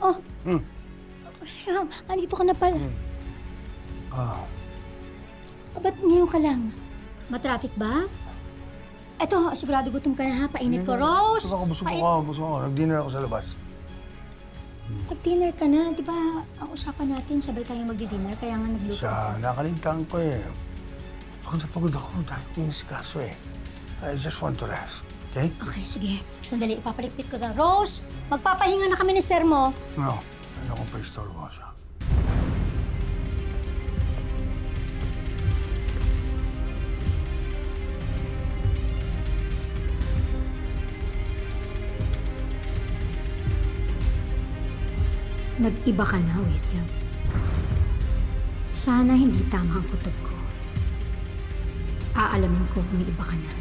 Oh. Andito ka na pala. Ba't ngayon ka lang? Matraffic ba? Eto, sigurado gutom ka na ha. Painit ko, Rose! Busog ako. Nag-dinner ako sa labas. Nag-dinner ka na. Di ba, ang usapan natin, sabay tayong magdi-dinner, kaya nga nagluto. Nakaligtaan ko eh. Pagod ako. Dahil ko yung sikaso eh. I just want to rest. Okay? Okay, sige. Sandali, ipapaligpit ko na. Rose, magpapahinga na kami ni sir mo. No. Ayokong pa-istorbo siya. Nag-iba ka na, William. Sana hindi tama ang kutob ko. Aalamin ko kung iba ka na.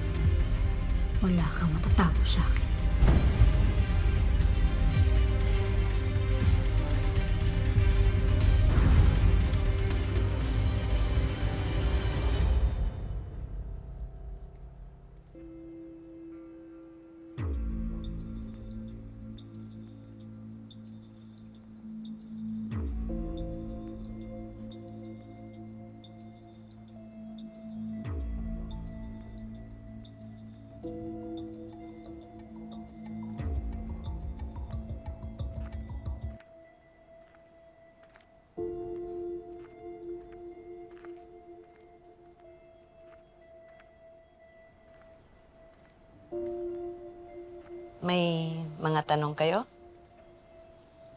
Wala kang matatago sa akin. May mga tanong kayo?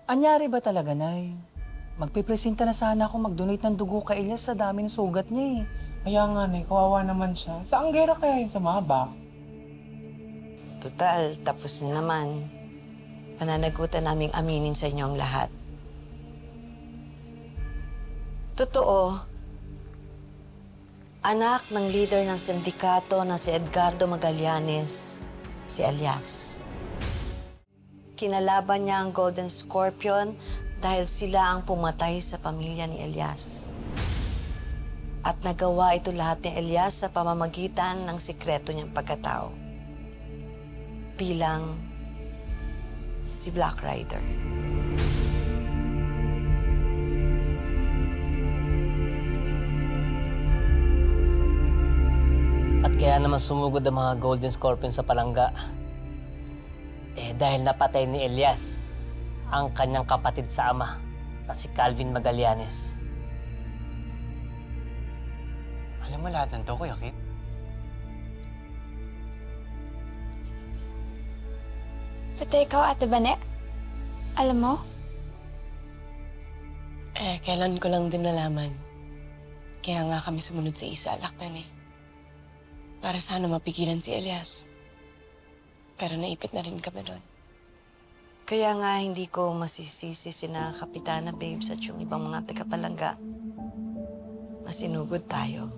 Anyari ba talaga, Nay? Magpipresenta na sana ako mag-donate ng dugo kay Elias sa dami ng sugat niya eh. Kaya nga, Nay, kawawa naman siya. Sa Anggera kaya yun sa Maba? Total, tapos na naman. Pananagutan naming aminin sa inyo ang lahat. Totoo, anak ng leader ng sindikato na si Edgardo Magallanes, si Elias. Kinalaban niya ang Golden Scorpion dahil sila ang pumatay sa pamilya ni Elias. At nagawa ito lahat ni Elias sa pamamagitan ng sikreto niyang pagkatao. Bilang si Black Rider. At kaya naman sumugod ang mga Golden Scorpion sa palangga. Dahil napatay ni Elias ang kanyang kapatid sa ama na si Calvin Magallanes. Alam mo lahat ng to, Kuya Kit? Pati ikaw, Ate Bane? Alam mo? Kailan ko lang din nalaman. Kaya nga kami sumunod sa isa, Laktan eh. Para sana mapigilan si Elias. Pero naipit na rin kami doon. Kaya nga hindi ko masisisi sina Kapitana Babes at yung ibang mga tagapalangga na sinugod tayo.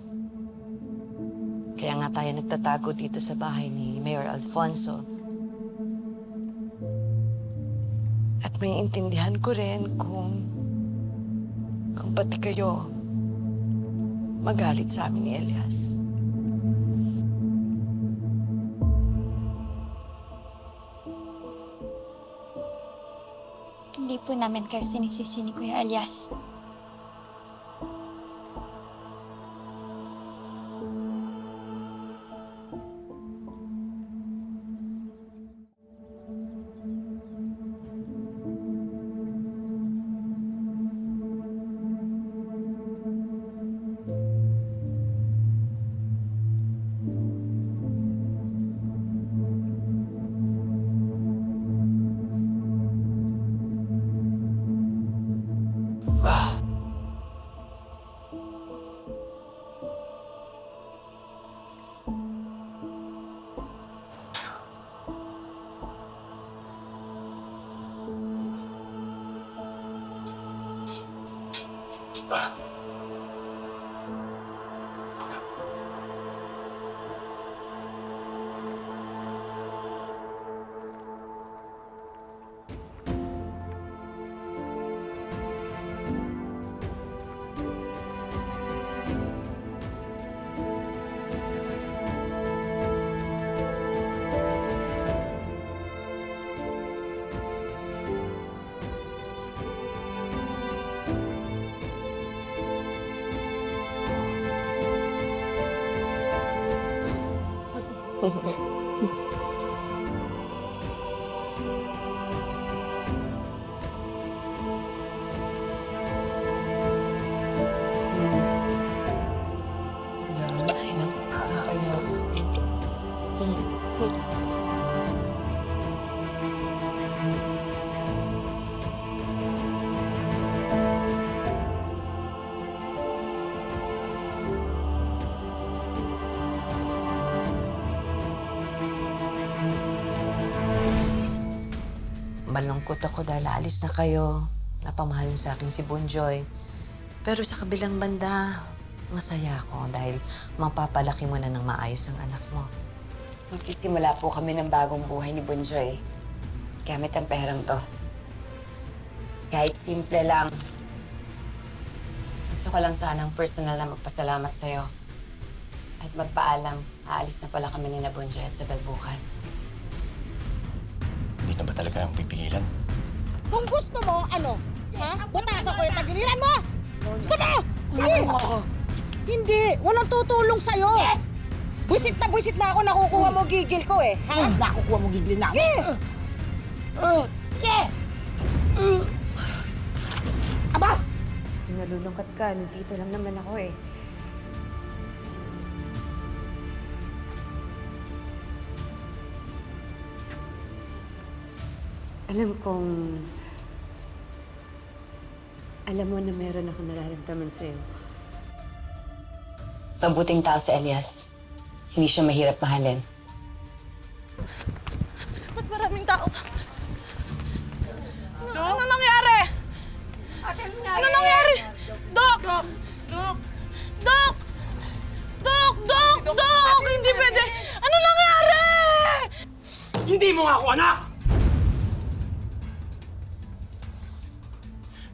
Kaya nga tayo nagtatago dito sa bahay ni Mayor Alfonso. At may intindihan ko rin kung pati kayo magalit sa amin ni Elias. Hindi po namin kayo sinisisi ni Kuya Elias. Malungkot ako dahil aalis na kayo. Napamahal niyo sa akin si Bonjoy. Pero sa kabilang banda, masaya ako dahil mapapalaki mo na ng maayos ang anak mo. Magsisimula po kami ng bagong buhay ni Bonjoy. Gamit ang perang to. Kahit simple lang. Gusto ko lang sanang personal na magpasalamat sa'yo. At magpaalam, aalis na pala kami ni na Bonjoy at Isabel bukas. Hindi na ba talaga ang pipigilan? Kung gusto mo, ano? Ha? Butasan ko yung tagiliran mo! Gusto mo? Sige! Hindi! Walang tutulong sa'yo! Buisit na ako nakukuha mo gigil ko eh. Ha? Nakukuha mo gigil na ako? Sige! Aba! Nalulungkot ka, nandito lang naman ako eh. Alam mo na meron ako nararamdaman sa'yo. Mabuting tao si Elias. Hindi siya mahirap mahalin. Ba't maraming tao? Ano nangyari? Ano nangyari? Dok! Dok! Dok! Dok! Dok! Dok! Hindi pwede! Ano nangyari? Hindi mo nga ako anak!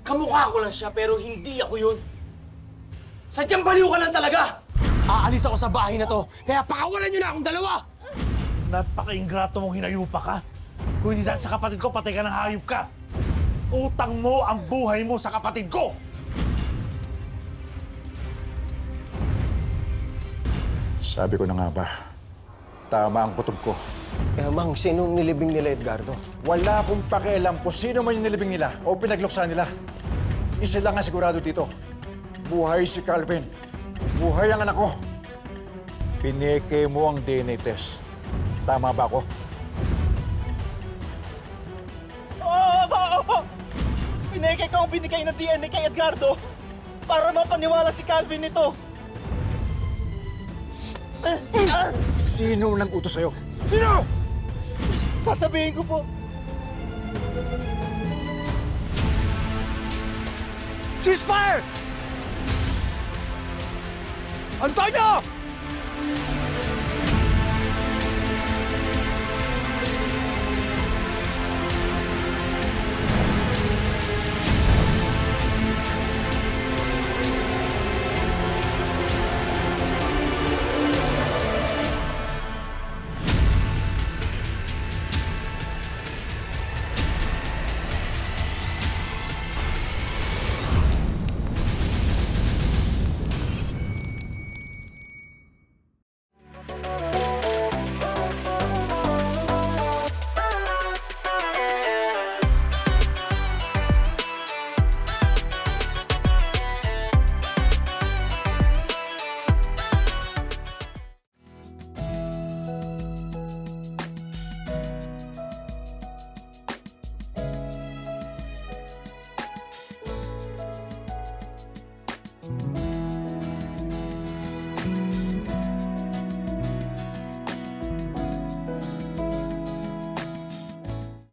Kamukha ko lang siya pero hindi ako yun. Sadyang baliw ka lang talaga! Aalis ako sa bahay na to, kaya pakawalan niyo na akong dalawa! Napaka-ingrato mong hinayupa ka. Kung hindi dahil sa kapatid ko, patay ka ng hayop ka. Utang mo ang buhay mo sa kapatid ko! Sabi ko na nga ba, tama ang kutob ko. Eh, Mang, sinong nilibing nila Edgardo? Wala akong pakialam kung sino man yung nilibing nila o pinagluksa nila. Isa lang ang sigurado dito. Buhay si Calvin. Buhay ang anak ko. Pineke mo ang DNA test. Tama ba ako? Oo! Pineke ko ang binigay na DNA kay Edgardo para mapaniwala si Calvin nito. Sino nang utos sa'yo? Sino? Sasabihin ko po. Ceasefire! Antonio!